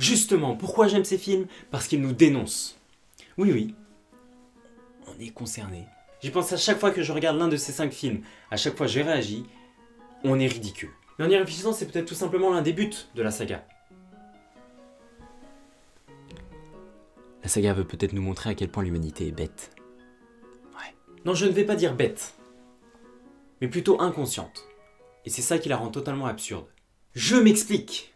Justement, pourquoi j'aime ces films? Parce qu'ils nous dénoncent. Oui, oui, on est concerné. J'y pense à chaque fois que je regarde l'un de ces 5 films. À chaque fois je réagis, on est ridicule. Mais en y réfléchissant, c'est peut-être tout simplement l'un des buts de la saga. La saga veut peut-être nous montrer à quel point l'humanité est bête. Ouais. Non, je ne vais pas dire bête, mais plutôt inconsciente. Et c'est ça qui la rend totalement absurde. Je m'explique.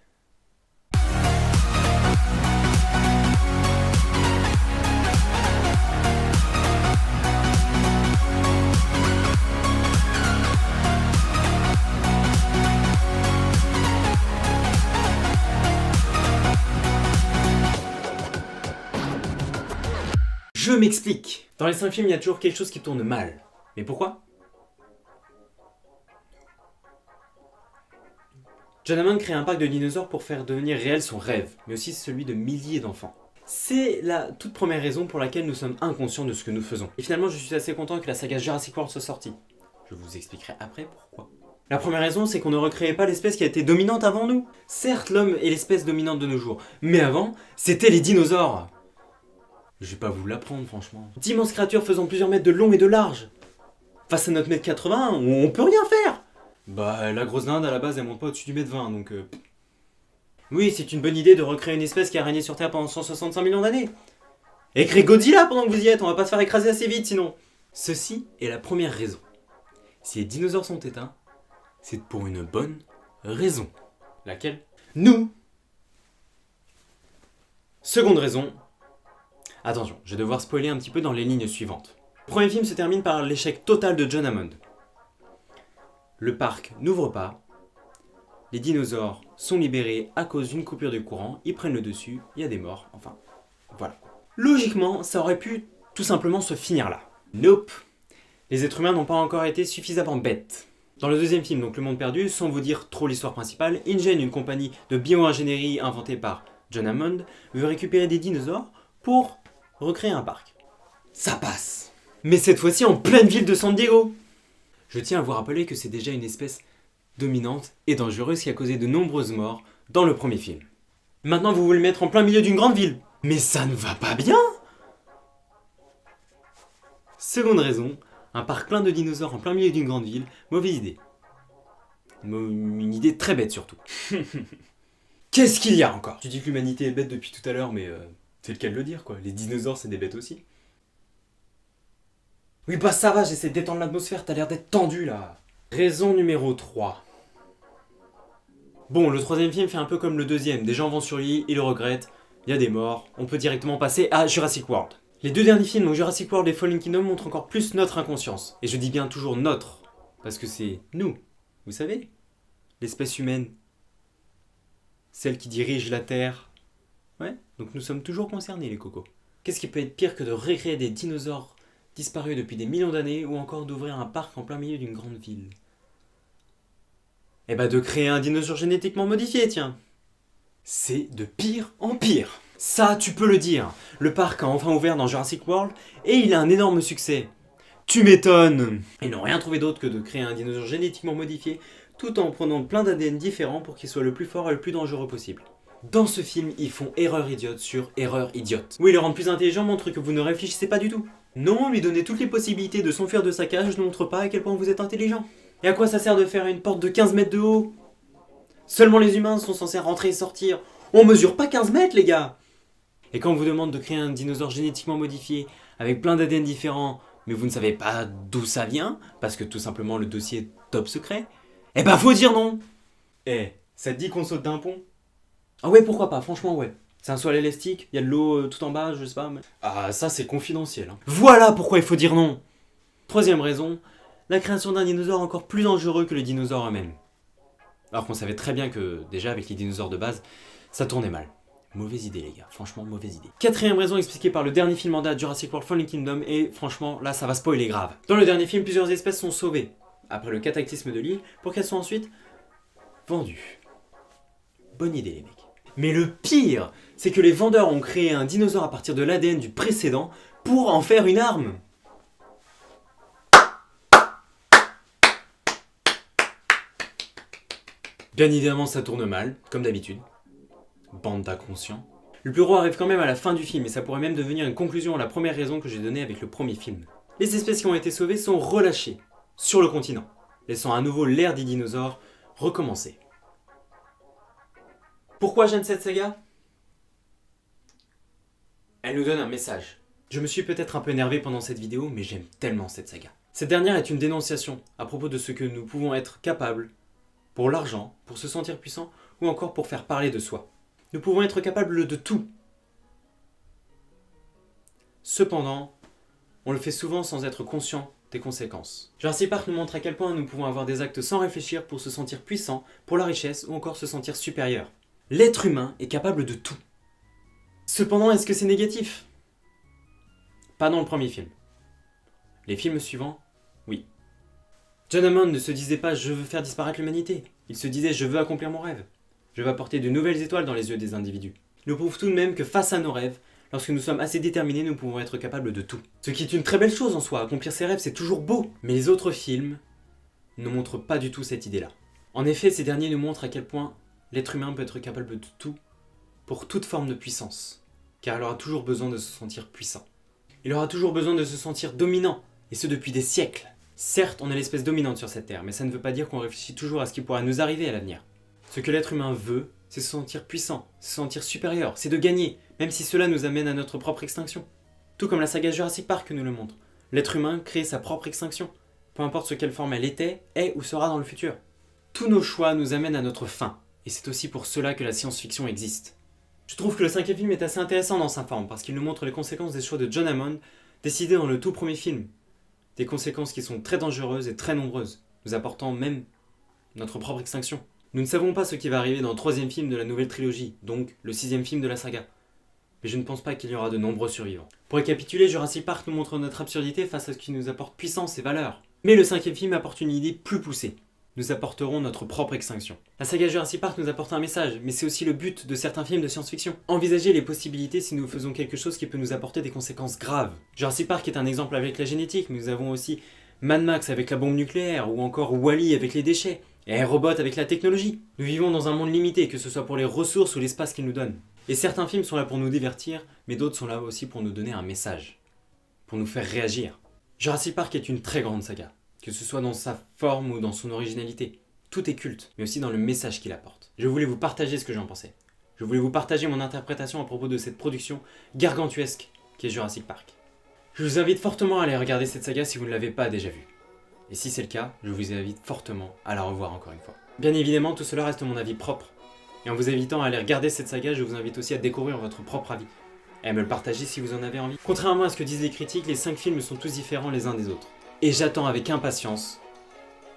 Je m'explique. Dans les 5 films, il y a toujours quelque chose qui tourne mal. Mais pourquoi? John Hammond crée un parc de dinosaures pour faire devenir réel son rêve, mais aussi celui de milliers d'enfants. C'est la toute première raison pour laquelle nous sommes inconscients de ce que nous faisons. Et finalement, je suis assez content que la saga Jurassic World soit sortie. Je vous expliquerai après pourquoi. La première raison, c'est qu'on ne recréait pas l'espèce qui a été dominante avant nous. Certes, l'homme est l'espèce dominante de nos jours, mais avant, c'était les dinosaures. Je vais pas vous l'apprendre, franchement. D'immenses créatures faisant plusieurs mètres de long et de large. Face à notre mètre 80, on peut rien faire. Bah, la grosse dinde, à la base, elle monte pas au-dessus du mètre 20, donc... Oui, c'est une bonne idée de recréer une espèce qui a régné sur Terre pendant 165 millions d'années. Et créer Godzilla pendant que vous y êtes, on va pas se faire écraser assez vite, sinon. Ceci est la première raison. Si les dinosaures sont éteints, c'est pour une bonne raison. Laquelle? Nous. Seconde raison. Attention, je vais devoir spoiler un petit peu dans les lignes suivantes. Le premier film se termine par l'échec total de John Hammond. Le parc n'ouvre pas, les dinosaures sont libérés à cause d'une coupure de courant, ils prennent le dessus, il y a des morts, enfin, voilà. Logiquement, ça aurait pu tout simplement se finir là. Nope. Les êtres humains n'ont pas encore été suffisamment bêtes. Dans le deuxième film, donc Le Monde Perdu, sans vous dire trop l'histoire principale, InGen, une compagnie de bio-ingénierie inventée par John Hammond, veut récupérer des dinosaures pour recréer un parc. Ça passe. Mais cette fois-ci en pleine ville de San Diego. Je tiens à vous rappeler que c'est déjà une espèce dominante et dangereuse qui a causé de nombreuses morts dans le premier film. Maintenant vous voulez le mettre en plein milieu d'une grande ville. Mais ça ne va pas bien. Seconde raison, un parc plein de dinosaures en plein milieu d'une grande ville, mauvaise idée. Une idée très bête surtout. Qu'est-ce qu'il y a encore? Tu dis que l'humanité est bête depuis tout à l'heure, mais c'est le cas de le dire quoi. Les dinosaures c'est des bêtes aussi. Oui bah ça va, j'essaie de détendre l'atmosphère, t'as l'air d'être tendu là. Raison numéro 3. Bon, le troisième film fait un peu comme le deuxième. Des gens vont sur l'île, ils le regrettent, il y a des morts, on peut directement passer à Jurassic World. Les deux derniers films, donc Jurassic World et Fallen Kingdom, montrent encore plus notre inconscience. Et je dis bien toujours notre, parce que c'est nous, vous savez, l'espèce humaine, celle qui dirige la Terre. Ouais, donc nous sommes toujours concernés les cocos. Qu'est-ce qui peut être pire que de recréer des dinosaures disparus depuis des millions d'années ou encore d'ouvrir un parc en plein milieu d'une grande ville? Eh bah de créer un dinosaure génétiquement modifié, tiens. C'est de pire en pire. Ça, tu peux le dire. Le parc a enfin ouvert dans Jurassic World et il a un énorme succès. Tu m'étonnes. Ils n'ont rien trouvé d'autre que de créer un dinosaure génétiquement modifié tout en prenant plein d'ADN différents pour qu'il soit le plus fort et le plus dangereux possible. Dans ce film, ils font erreur idiote sur erreur idiote. Oui, le rendre plus intelligent montre que vous ne réfléchissez pas du tout. Non, lui donner toutes les possibilités de s'enfuir de sa cage ne montre pas à quel point vous êtes intelligent. Et à quoi ça sert de faire une porte de 15 mètres de haut? Seulement les humains sont censés rentrer et sortir. On mesure pas 15 mètres les gars. Et quand on vous demande de créer un dinosaure génétiquement modifié avec plein d'ADN différents, mais vous ne savez pas d'où ça vient, parce que tout simplement le dossier est top secret, eh ben faut dire non. Eh, ça te dit qu'on saute d'un pont? Ah ouais, pourquoi pas, franchement ouais. C'est un saut à l'élastique, il y a de l'eau tout en bas, je sais pas, mais... Ah, ça c'est confidentiel. Hein. Voilà pourquoi il faut dire non. Troisième raison, la création d'un dinosaure encore plus dangereux que les dinosaures eux-mêmes. Alors qu'on savait très bien que, déjà avec les dinosaures de base, ça tournait mal. Mauvaise idée les gars, franchement mauvaise idée. Quatrième raison expliquée par le dernier film en date, Jurassic World Fallen Kingdom, et franchement là ça va spoiler grave. Dans le dernier film, plusieurs espèces sont sauvées, après le cataclysme de l'île, pour qu'elles soient ensuite vendues. Bonne idée les mecs. Mais le pire, c'est que les vendeurs ont créé un dinosaure à partir de l'ADN du précédent pour en faire une arme. Bien évidemment ça tourne mal, comme d'habitude. Bande d'inconscients. Le plus gros arrive quand même à la fin du film et ça pourrait même devenir une conclusion à la première raison que j'ai donnée avec le premier film. Les espèces qui ont été sauvées sont relâchées sur le continent, laissant à nouveau l'ère des dinosaures recommencer. Pourquoi j'aime cette saga ? Elle nous donne un message. Je me suis peut-être un peu énervé pendant cette vidéo, mais j'aime tellement cette saga. Cette dernière est une dénonciation à propos de ce que nous pouvons être capables pour l'argent, pour se sentir puissant ou encore pour faire parler de soi. Nous pouvons être capables de tout. Cependant, on le fait souvent sans être conscient des conséquences. Jurassic Park nous montre à quel point nous pouvons avoir des actes sans réfléchir pour se sentir puissant, pour la richesse ou encore se sentir supérieur. L'être humain est capable de tout. Cependant, est-ce que c'est négatif ? Pas dans le premier film. Les films suivants, oui. John Hammond ne se disait pas « je veux faire disparaître l'humanité ». Il se disait « je veux accomplir mon rêve ». Je veux apporter de nouvelles étoiles dans les yeux des individus. Il nous prouve tout de même que face à nos rêves, lorsque nous sommes assez déterminés, nous pouvons être capables de tout. Ce qui est une très belle chose en soi, accomplir ses rêves c'est toujours beau. Mais les autres films ne montrent pas du tout cette idée-là. En effet, ces derniers nous montrent à quel point l'être humain peut être capable de tout, pour toute forme de puissance. Car il aura toujours besoin de se sentir puissant. Il aura toujours besoin de se sentir dominant, et ce depuis des siècles. Certes, on est l'espèce dominante sur cette terre, mais ça ne veut pas dire qu'on réfléchit toujours à ce qui pourra nous arriver à l'avenir. Ce que l'être humain veut, c'est se sentir puissant, se sentir supérieur, c'est de gagner, même si cela nous amène à notre propre extinction. Tout comme la saga Jurassic Park nous le montre. L'être humain crée sa propre extinction, peu importe sous quelle forme elle était, est ou sera dans le futur. Tous nos choix nous amènent à notre fin, et c'est aussi pour cela que la science-fiction existe. Je trouve que le 5e film est assez intéressant dans sa forme, parce qu'il nous montre les conséquences des choix de John Hammond, décidés dans le tout premier film. Des conséquences qui sont très dangereuses et très nombreuses, nous apportant même notre propre extinction. Nous ne savons pas ce qui va arriver dans le 3e film de la nouvelle trilogie, donc le 6e film de la saga. Mais je ne pense pas qu'il y aura de nombreux survivants. Pour récapituler, Jurassic Park nous montre notre absurdité face à ce qui nous apporte puissance et valeur. Mais le 5e film apporte une idée plus poussée. Nous apporterons notre propre extinction. La saga Jurassic Park nous apporte un message, mais c'est aussi le but de certains films de science-fiction. Envisager les possibilités si nous faisons quelque chose qui peut nous apporter des conséquences graves. Jurassic Park est un exemple avec la génétique, mais nous avons aussi Mad Max avec la bombe nucléaire, ou encore Wall-E avec les déchets, et iRobot avec la technologie. Nous vivons dans un monde limité, que ce soit pour les ressources ou l'espace qu'il nous donne. Et certains films sont là pour nous divertir, mais d'autres sont là aussi pour nous donner un message. Pour nous faire réagir. Jurassic Park est une très grande saga. Que ce soit dans sa forme ou dans son originalité. Tout est culte, mais aussi dans le message qu'il apporte. Je voulais vous partager ce que j'en pensais. Je voulais vous partager mon interprétation à propos de cette production gargantuesque qu'est Jurassic Park. Je vous invite fortement à aller regarder cette saga si vous ne l'avez pas déjà vue. Et si c'est le cas, je vous invite fortement à la revoir encore une fois. Bien évidemment, tout cela reste mon avis propre. Et en vous invitant à aller regarder cette saga, je vous invite aussi à découvrir votre propre avis. Et à me le partager si vous en avez envie. Contrairement à ce que disent les critiques, les 5 films sont tous différents les uns des autres. Et j'attends avec impatience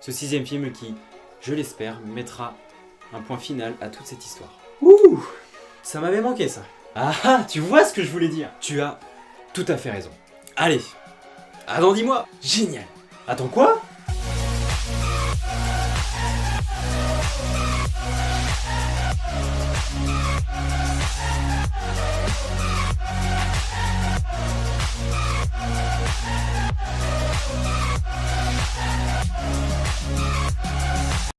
ce 6e film qui, je l'espère, mettra un point final à toute cette histoire. Ouh, ça m'avait manqué ça. Ah, tu vois ce que je voulais dire. Tu as tout à fait raison. Allez, dans 10 mois. Génial. Attends quoi ?